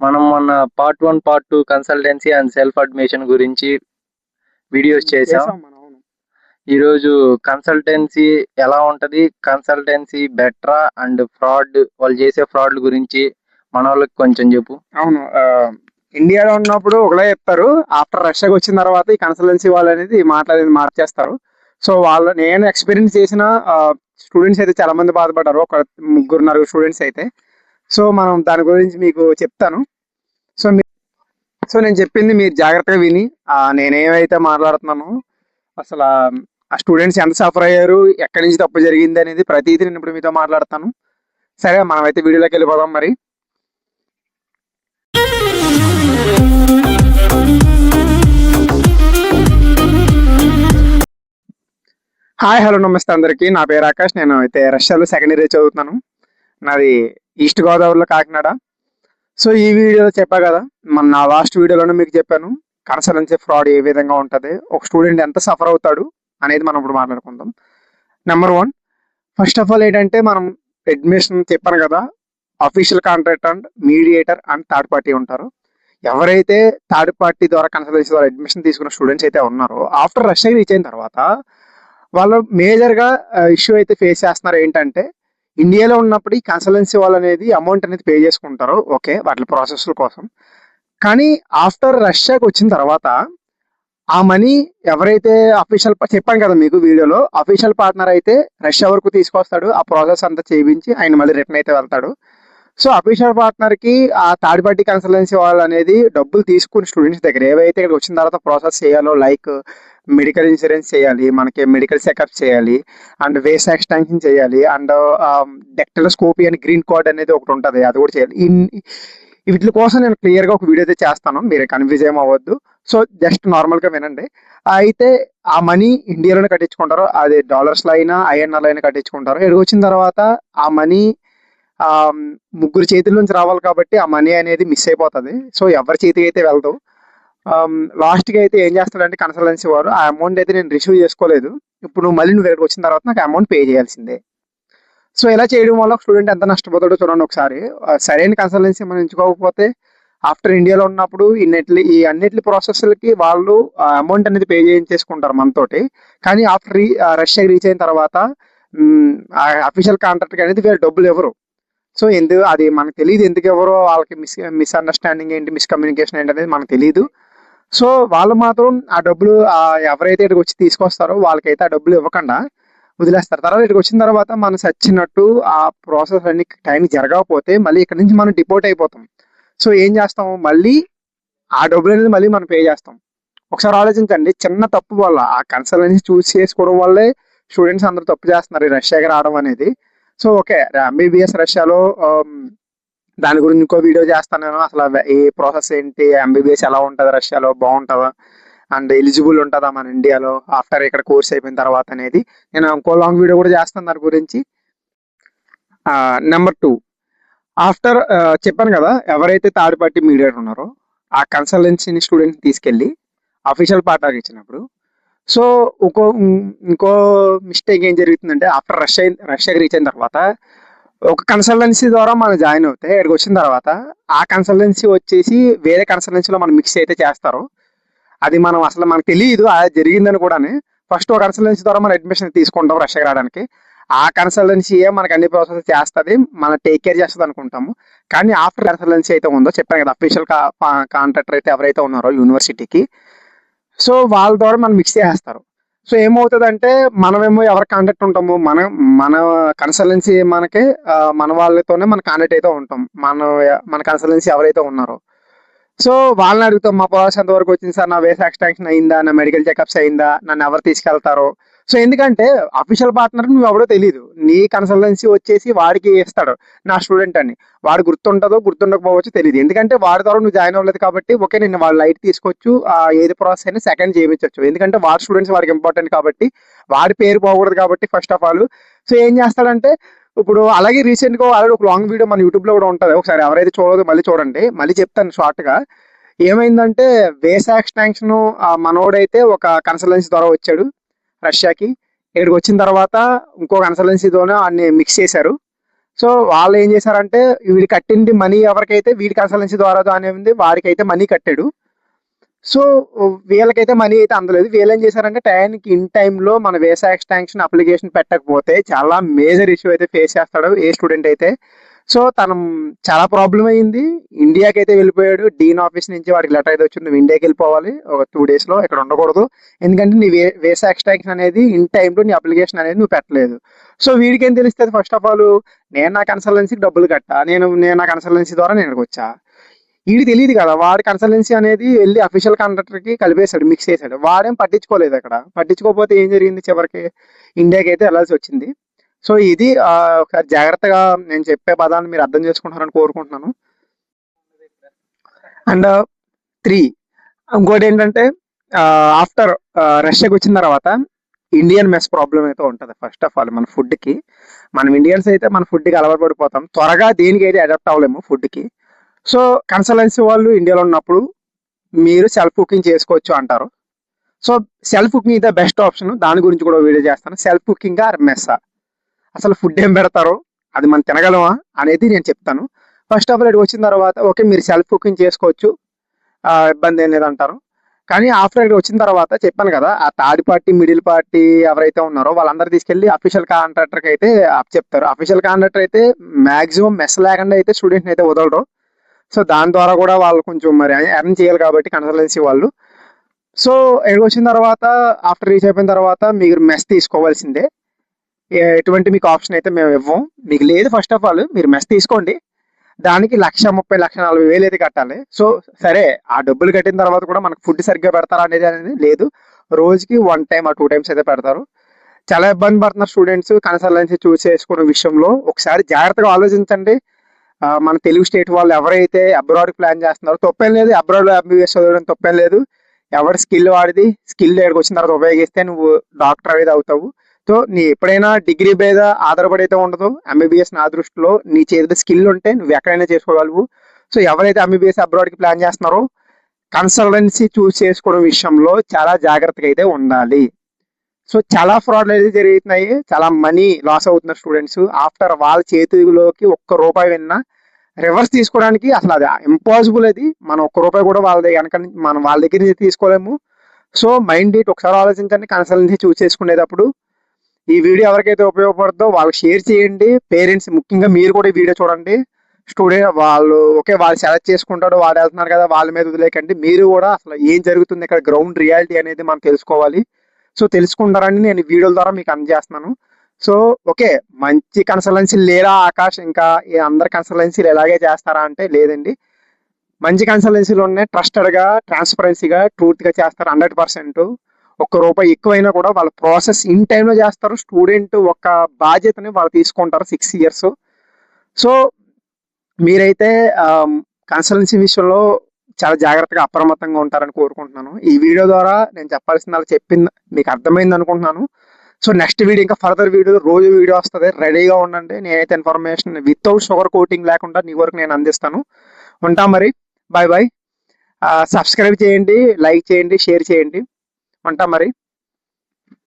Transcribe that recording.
మనం మొన్న part 1, part 2 consultancy and self admission గురించి వీడియోస్ చేసాం. చేసాం మనం. అవును. ఈరోజు కన్సల్టెన్సీ ఎలా ఉంటది? కన్సల్టెన్సీ బెటరా? అండ్ ఫ్రాడ్ వాళ్ళు చేసే ఫ్రాడ్‌ల గురించి మనోళ్ళకి కొంచెం చెప్పు. అవును. ఇండియాలో ఉన్నప్పుడు ఒకటే చెప్తారు. ఆఫ్టర్ రష్యాకి వచ్చిన తర్వాత ఈ కన్సల్టెన్సీ వాళ్ళు అనేది మాట్లాడేది మార్చేస్తారు. సో నేను ఎక్స్పీరియన్స్ చేసిన స్టూడెంట్స్ అయితే చాలా మంది బాధపడ్డారు. ఒక ముగ్గురు నలుగురు స్టూడెంట్స్ అయితే. సో మనం దాని గురించి మీకు చెప్తాను. సో సో నేను చెప్పింది మీరు జాగ్రత్తగా విని నేనేమైతే మాట్లాడుతున్నానో అసలు ఆ స్టూడెంట్స్ ఎంత సఫర్ అయ్యారు, ఎక్కడి నుంచి తప్పు జరిగింది అనేది ప్రతిదీ నేను ఇప్పుడు మీతో మాట్లాడతాను. సరే, మనమైతే వీడియోలోకి వెళ్ళిపోదాం మరి. హాయ్, హలో, నమస్తే అందరికీ. నా పేరు ఆకాష్. నేను అయితే రష్యాలో సెకండ్ ఇయర్ చదువుతున్నాను. నాది ఈస్ట్ గోదావరిలో, కాకినాడ. సో ఈ వీడియోలో చెప్పా కదా, నా లాస్ట్ వీడియోలోనే మీకు చెప్పాను కన్సల్టెన్సీ ఫ్రాడ్ ఏ విధంగా ఉంటుంది, ఒక స్టూడెంట్ ఎంత సఫర్ అవుతాడు అనేది మనం ఇప్పుడు మాట్లాడుకుందాం. నెంబర్ 1, ఫస్ట్ ఆఫ్ ఆల్ ఏంటంటే మనం అడ్మిషన్ చెప్పాను కదా, official contract, mediator and third party ఉంటారు. ఎవరైతే థర్డ్ పార్టీ ద్వారా కన్సల్టెన్సీ ద్వారా అడ్మిషన్ తీసుకున్న స్టూడెంట్స్ అయితే ఉన్నారో, ఆఫ్టర్ రష్యాకి రీచ్ అయిన తర్వాత వాళ్ళు మేజర్గా ఇష్యూ అయితే ఫేస్ చేస్తున్నారు. ఏంటంటే ఇండియాలో ఉన్నప్పుడు ఈ కన్సల్టెన్సీ వాళ్ళు అనేది అమౌంట్ అనేది పే చేసుకుంటారు, ఓకే, వాటి ప్రాసెస్ల కోసం. కానీ ఆఫ్టర్ రష్యాకి వచ్చిన తర్వాత ఆ మనీ ఎవరైతే అఫీషియల్ చెప్పాను కదా మీకు వీడియోలో, అఫీషియల్ పార్ట్నర్ అయితే రష్యా వరకు తీసుకొస్తాడు, ఆ ప్రాసెస్ అంతా చేయించి ఆయన మళ్ళీ రిటర్న్ అయితే వెళ్తాడు. సో అఫీషియల్ పార్ట్నర్కి ఆ థర్డ్ పార్టీ కన్సల్టెన్సీ వాళ్ళు అనేది డబ్బులు తీసుకుని స్టూడెంట్స్ దగ్గర ఏవైతే ఇక్కడ వచ్చిన తర్వాత ప్రాసెస్ చేయాలో, లైక్ మెడికల్ ఇన్సూరెన్స్ చేయాలి, మనకి మెడికల్ చెకప్ చేయాలి, అండ్ వేస్ ఎక్స్టెన్షన్ చేయాలి, అండ్ డెక్టలోస్కోపీ అని గ్రీన్ కార్డ్ అనేది ఒకటి ఉంటుంది, అది కూడా చేయాలి. వీటి కోసం నేను క్లియర్గా ఒక వీడియో అయితే చేస్తాను, మీరు కన్ఫ్యూజ్ ఏం అవ్వద్దు. సో జస్ట్ నార్మల్గా వినండి. అయితే ఆ మనీ ఇండియాలోనే కట్టించుకుంటారు, అది డాలర్స్లో అయినా ఐఎన్ఆర్లో అయినా కట్టించుకుంటారు. ఇక్కడికి వచ్చిన తర్వాత ఆ మనీ ముగ్గురు చేతుల నుంచి రావాలి కాబట్టి ఆ మనీ అనేది మిస్ అయిపోతుంది. సో ఎవరి చేతికి అయితే వెళ్దు. లాస్ట్కి అయితే ఏం చేస్తాడంటే కన్సల్టెన్సీ వారు, ఆ అమౌంట్ అయితే నేను రిసీవ్ చేసుకోలేదు, ఇప్పుడు మళ్ళీ నువ్వు ఇక్కడికి వచ్చిన తర్వాత నాకు అమౌంట్ పే చేయాల్సిందే. సో ఇలా చేయడం వల్ల స్టూడెంట్ ఎంత నష్టపోతాడో చూడండి ఒకసారి. సరైన కన్సల్టెన్సీ మనం ఎంచుకోకపోతే ఆఫ్టర్ ఇండియాలో ఉన్నప్పుడు ఈ అన్నిటి ప్రాసెస్లకి వాళ్ళు అమౌంట్ అనేది పే చేయించేసుకుంటారు మనతోటి. కానీ ఆఫ్టర్ రష్యాకి రీచ్ అయిన తర్వాత అఫీషియల్ కాంట్రాక్ట్ అనేది వీళ్ళు డబ్బులు ఎవరు. సో అది మనకు తెలియదు, ఎందుకు ఎవరో వాళ్ళకి మిస్అండర్స్టాండింగ్ ఏంటి, మిస్కమ్యూనికేషన్ ఏంటి అనేది మనకు తెలియదు. సో వాళ్ళు మాత్రం ఆ డబ్బులు ఎవరైతే ఇక్కడికి వచ్చి తీసుకొస్తారో వాళ్ళకైతే ఆ డబ్బులు ఇవ్వకుండా వదిలేస్తారు. తర్వాత ఇక్కడికి వచ్చిన తర్వాత మనం సచ్చినట్టు ఆ ప్రాసెస్ అన్ని టైం జరగకపోతే మళ్ళీ ఇక్కడ నుంచి మనం డిపోర్ట్ అయిపోతాం. సో ఏం చేస్తాం, మళ్ళీ ఆ డబ్బులు అనేది మళ్ళీ మనం పే చేస్తాం. ఒకసారి ఆలోచించండి, చిన్న తప్పు వల్ల ఆ కన్సల్టెన్సీ చూస్ చేసుకోవడం వల్లే స్టూడెంట్స్ అందరూ తప్పు చేస్తున్నారు ఈ రష్యాకి రావడం అనేది. సో ఓకే, ఎంబీబీఎస్ రష్యాలో దాని గురించి ఇంకో వీడియో చేస్తాను నేను. అసలు ఈ ప్రాసెస్ ఏంటి, ఎంబీబీఎస్ ఎలా ఉంటుంది రష్యాలో, బాగుంటుందా, అండ్ ఎలిజిబుల్ ఉంటుందా మన ఇండియాలో ఆఫ్టర్ ఇక్కడ కోర్స్ అయిపోయిన తర్వాత అనేది నేను ఇంకో లాంగ్ వీడియో కూడా చేస్తాను దాని గురించి. నెంబర్ 2, ఆఫ్టర్ చెప్పాను కదా, ఎవరైతే థర్డ్ పార్టీ మీడియేటర్ ఉన్నారో ఆ కన్సల్టెన్సీని స్టూడెంట్ని తీసుకెళ్ళి అఫీషియల్ పార్ట్నర్ ఇచ్చినప్పుడు, సో ఇంకో మిస్టేక్ ఏం జరుగుతుందంటే ఆఫ్టర్ రష్యాకి రీచ్ అయిన తర్వాత ఒక కన్సల్టెన్సీ ద్వారా మనం జాయిన్ అవుతే ఇక్కడికి వచ్చిన తర్వాత ఆ కన్సల్టెన్సీ వచ్చేసి వేరే కన్సల్టెన్సీలో మనం మిక్స్ అయితే చేస్తారు. అది మనం అసలు మనకు తెలియదు అది జరిగిందని కూడా. ఫస్ట్ ఒక కన్సల్టెన్సీ ద్వారా మనం అడ్మిషన్ తీసుకుంటాం రష్యాకి రావడానికి, ఆ కన్సల్టెన్సీయే మనకు అన్ని ప్రాసెస్ చేస్తుంది, మనం టేక్ కేర్ చేస్తుంది అనుకుంటాము. కానీ ఆఫ్టర్ కన్సల్టెన్సీ అయితే ఉందో చెప్పాను కదా, అఫీషియల్ కాంట్రాక్టర్ అయితే ఎవరైతే ఉన్నారో యూనివర్సిటీకి, సో వాళ్ళ ద్వారా మనం మిక్స్ చేస్తారు. సో ఏమవుతుందంటే మనమేమో ఎవరు కాంటాక్ట్ ఉంటాము, మన కన్సల్టెన్సీ మనకి మన వాళ్ళతోనే మన కాంటాక్ట్ అయితే ఉంటాం, మన కన్సల్టెన్సీ ఎవరైతే ఉన్నారో. సో వాళ్ళని అడుగుతాం, మా ప్రాసెస్ ఎంతవరకు వచ్చింది సార్, నా వేస్ ఎక్స్టెన్షన్ అయిందా, నా మెడికల్ చెకప్స్ అయిందా, నన్ను ఎవరు తీసుకెళ్తారో. సో ఎందుకంటే అఫీషియల్ పార్ట్నర్ నువ్వు ఎవడో తెలియదు, నీ కన్సల్టెన్సీ వచ్చేసి వాడికి ఇస్తాడు నా స్టూడెంట్ అని, వాడు గుర్తుంటుందో గుర్తుండకపోవచ్చు తెలియదు, ఎందుకంటే వాడి ద్వారా నువ్వు జాయిన్ అవ్వలేదు కాబట్టి. ఓకే, నిన్ను వాళ్ళు లైట్ తీసుకోవచ్చు, ఏది ప్రాసెస్ అయినా సెకండ్ చేయించవచ్చు, ఎందుకంటే వాడి స్టూడెంట్స్ వాడికి ఇంపార్టెంట్ కాబట్టి, వాడి పేరు పోకూడదు కాబట్టి ఫస్ట్ ఆఫ్ ఆల్. సో ఏం చేస్తాడంటే ఇప్పుడు అలాగే రీసెంట్గా ఆల్రెడీ ఒక లాంగ్ వీడియో మన యూట్యూబ్లో కూడా ఉంటుంది, ఒకసారి ఎవరైతే చూడదు మళ్ళీ చూడండి, మళ్ళీ చెప్తాను షార్ట్గా. ఏమైందంటే వేస్ ఎక్స్టెన్షన్ మనోడైతే ఒక కన్సల్టెన్సీ ద్వారా వచ్చాడు రష్యాకి, ఇక్కడికి వచ్చిన తర్వాత ఇంకో కన్సల్టెన్సీతోనే అన్ని మిక్స్ చేశారు. సో వాళ్ళు ఏం చేశారంటే వీడి కట్టింది మనీ ఎవరికైతే వీడి కన్సల్టెన్సీ ద్వారా అనేది వాడికైతే మనీ కట్టాడు. సో వీళ్ళకైతే మనీ అయితే అందలేదు. వీళ్ళు ఏం చేశారంటే టైంకి ఇన్ టైంలో మన వీసా ఎక్స్టెన్షన్ అప్లికేషన్ పెట్టకపోతే చాలా మేజర్ ఇష్యూ అయితే ఫేస్ చేస్తాడు ఏ స్టూడెంట్ అయితే. సో తను చాలా ప్రాబ్లం అయ్యింది. ఇండియాకి అయితే వెళ్ళిపోయాడు. డీన్ ఆఫీస్ నుంచి వాడికి లెటర్ అయితే వచ్చింది, నువ్వు ఇండియాకి వెళ్ళిపోవాలి ఒక 2 డేస్లో, ఇక్కడ ఉండకూడదు, ఎందుకంటే నీ వీసా ఎక్స్టెన్షన్ అనేది ఇన్ టైంలో నీ అప్లికేషన్ అనేది నువ్వు పెట్టలేదు. సో వీడికి ఏం తెలుస్తుంది, ఫస్ట్ ఆఫ్ ఆల్ నేను నా కన్సల్టెన్సీకి డబ్బులు కట్టా, నేను నా కన్సల్టెన్సీ ద్వారా నేను ఇక్కడికి వచ్చా. వీడికి తెలియదు కదా, వాడి కన్సల్టెన్సీ అనేది వెళ్ళి అఫీషియల్ కాంట్రాక్టర్కి కలిపేశాడు, మిక్స్ చేశాడు. వాడేం పట్టించుకోలేదు. అక్కడ పట్టించుకోకపోతే ఏం జరిగింది, చివరికి ఇండియాకి అయితే వెళ్ళాల్సి వచ్చింది. సో ఇది ఒకసారి జాగ్రత్తగా నేను చెప్పే పదాన్ని మీరు అర్థం చేసుకుంటారని కోరుకుంటున్నాను. అండ్ 3 ఇంకోటి ఏంటంటే ఆఫ్టర్ రష్యాకి వచ్చిన తర్వాత ఇండియన్ మెస్ ప్రాబ్లం అయితే ఉంటుంది. ఫస్ట్ ఆఫ్ ఆల్ మన ఫుడ్కి, మనం ఇండియన్స్ అయితే మన ఫుడ్కి అలవాటు పడిపోతాం, త్వరగా దేనికి అయితే అడాప్ట్ అవ్వలేము ఫుడ్కి. సో కన్సల్టెన్సీ వాళ్ళు ఇండియాలో ఉన్నప్పుడు మీరు సెల్ఫ్ కుకింగ్ చేసుకోవచ్చు అంటారు. సో సెల్ఫ్ కుకింగ్ ఇదే బెస్ట్ ఆప్షన్. దాని గురించి కూడా వీడియో చేస్తాను. సెల్ఫ్ కుకింగ్ ఆర్ మెస్సా, అసలు ఫుడ్ ఏం పెడతారో అది మనం తినగలమా అనేది నేను చెప్తాను. ఫస్ట్ ఆఫ్ ఆల్ ఇక్కడికి వచ్చిన తర్వాత ఓకే మీరు సెల్ఫ్ కుకింగ్ చేసుకోవచ్చు, ఇబ్బంది ఏం లేదంటారు. కానీ ఆఫ్టర్ ఇక్కడికి వచ్చిన తర్వాత చెప్పాను కదా, ఆ థర్డ్ పార్టీ మిడిల్ పార్టీ ఎవరైతే ఉన్నారో వాళ్ళందరూ తీసుకెళ్ళి అఫీషియల్ కాంట్రాక్టర్కి అయితే చెప్తారు. అఫీషియల్ కాంట్రాక్టర్ అయితే మాక్సిమం మెస్ లేకుండా అయితే స్టూడెంట్ని అయితే వదలరు. సో దాని ద్వారా కూడా వాళ్ళు కొంచెం మరి ఎర్న్ చేయాలి కాబట్టి కన్సల్టెన్సీ వాళ్ళు. సో ఇక్కడికి వచ్చిన తర్వాత ఆఫ్టర్ రీచ్ అయిపోయిన తర్వాత మీరు మెస్ తీసుకోవాల్సిందే. ఎటువంటి మీకు ఆప్షన్ అయితే మేము ఇవ్వం, మీకు లేదు. ఫస్ట్ ఆఫ్ ఆల్ మీరు మెస్ తీసుకోండి, దానికి 1,30,000 1,40,000 అయితే కట్టాలి. సో సరే, ఆ డబ్బులు కట్టిన తర్వాత కూడా మనకు ఫుడ్ సరిగ్గా పెడతారా అనేది లేదు. రోజుకి 1 టైం 2 టైమ్స్ అయితే పెడతారు. చాలా ఇబ్బంది పడుతున్నారు స్టూడెంట్స్ కన్సల్టెన్సీ చూస్ చేసుకునే విషయంలో. ఒకసారి జాగ్రత్తగా ఆలోచించండి. మన తెలుగు స్టేట్ వాళ్ళు ఎవరైతే అబ్రాడ్కి ప్లాన్ చేస్తున్నారో తప్పేం లేదు, అబ్రాడ్లో MBBS చదవడం తప్పేం లేదు. ఎవరి స్కిల్ వాడిది, స్కిల్ ఎక్కడికి వచ్చిన తర్వాత ఉపయోగిస్తే నువ్వు డాక్టర్ అనేది అవుతావు. సో నీ ఎప్పుడైనా డిగ్రీ మీద ఆధారపడి అయితే ఉండదు. MBBS నా దృష్టిలో నీ చేతిలో స్కిల్ ఉంటే నువ్వు ఎక్కడైనా చేసుకోగలవు. సో ఎవరైతే MBBS అబ్రాడ్కి ప్లాన్ చేస్తున్నారో కన్సల్టెన్సీ చూస్ చేసుకోవడం విషయంలో చాలా జాగ్రత్తగా అయితే ఉండాలి. సో చాలా ఫ్రాడ్లు అయితే జరుగుతున్నాయి, చాలా మనీ లాస్ అవుతున్నారు స్టూడెంట్స్. ఆఫ్టర్ వాళ్ళ చేతిలోకి ₹1 విన్నా రివర్స్ తీసుకోవడానికి అసలు అది ఇంపాసిబుల్. అది మనం ₹1 కూడా మనం వాళ్ళ దగ్గర నుంచి తీసుకోలేము. సో మైండ్ ఇట్ ఒకసారి ఆలోచించండి కన్సల్టెన్సీ చూస్ చేసుకునేటప్పుడు. ఈ వీడియో ఎవరికైతే ఉపయోగపడుతుందో వాళ్ళకి షేర్ చేయండి. పేరెంట్స్ ముఖ్యంగా మీరు కూడా ఈ వీడియో చూడండి. స్టూడెంట్ వాళ్ళు వాళ్ళు సెలెక్ట్ చేసుకుంటాడు, వాడు వెళ్తున్నారు కదా, వాళ్ళ మీద వదిలేకండి. మీరు కూడా అసలు ఏం జరుగుతుంది ఇక్కడ గ్రౌండ్ రియాలిటీ అనేది మనం తెలుసుకోవాలి. సో తెలుసుకుంటారని నేను ఈ వీడియోల ద్వారా మీకు అందజేస్తున్నాను. సో ఓకే, మంచి కన్సల్టెన్సీ లేరా ఆకాష్, ఇంకా అందరు కన్సల్టెన్సీలు ఎలాగే చేస్తారా అంటే లేదండి. మంచి కన్సల్టెన్సీలు ఉన్నాయి, ట్రస్టెడ్గా, ట్రాన్స్పరెన్సీగా, ట్రూత్గా చేస్తారు 100%. ₹1 ఎక్కువైనా కూడా వాళ్ళ ప్రాసెస్ ఇన్ టైంలో చేస్తారు. స్టూడెంట్ ఒక బాధ్యతని వాళ్ళు తీసుకుంటారు 6 ఇయర్స్. సో మీరైతే కన్సల్టెన్సీ విషయంలో చాలా జాగ్రత్తగా అప్రమత్తంగా ఉంటారని కోరుకుంటున్నాను. ఈ వీడియో ద్వారా నేను చెప్పాల్సిన చెప్పింది మీకు అర్థమైంది అనుకుంటున్నాను. సో నెక్స్ట్ వీడియో ఇంకా ఫర్దర్ వీడియో రోజు వీడియో వస్తుంది, రెడీగా ఉండండి. నేనైతే ఇన్ఫర్మేషన్ వితౌట్ షుగర్ కోటింగ్ లేకుండా నీ వరకు నేను అందిస్తాను. ఉంటాం మరి, బాయ్ బాయ్. సబ్స్క్రైబ్ చేయండి, లైక్ చేయండి, షేర్ చేయండి. ఉంటాం మరి.